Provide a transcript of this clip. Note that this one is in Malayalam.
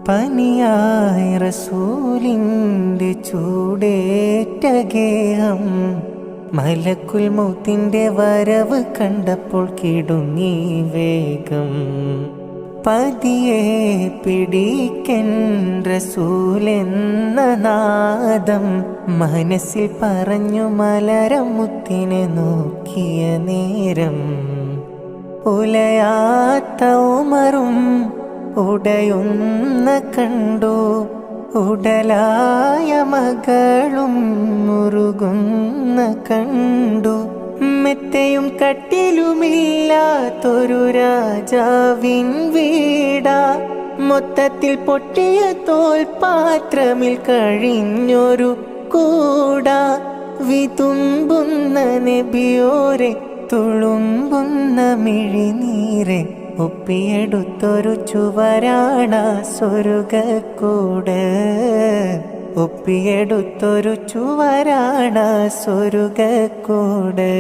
പനിയായി റസൂലിൻ്റെ ചൂടേറ്റ ഗേഹം മലക്കുൽ മൗത്തിൻ്റെ വരവ് കണ്ടപ്പോൾ കിടുങ്ങി വേഗം. പതിയെ പിടിക്കൻ റസൂലെന്ന നാദം മനസ്സിൽ പറഞ്ഞു മലരമുത്തിനെ നോക്കിയ നേരം. ഉലയാത്ത ഉമറും ഉടയുന്ന കണ്ടു, ഉടലായ മകളും മുറുകുന്ന കണ്ടു. മെത്തയും കട്ടിലുമില്ലാത്തൊരു രാജാവിൻ വീടാ, മൊത്തത്തിൽ പൊട്ടിയ തോൽപാത്രമിൽ കഴിഞ്ഞൊരു കൂടാ. വിതുമ്പുന്ന നബിയോരെ തുളുമ്പുന്ന മിഴിനീരെ ഒപ്പിയെടുത്തൊരു ചുവരാണ സ്വർഗ്ഗക്കൂട്, ഒപ്പിയെടുത്തൊരു ചുവരാണ സ്വർഗ്ഗക്കൂട്.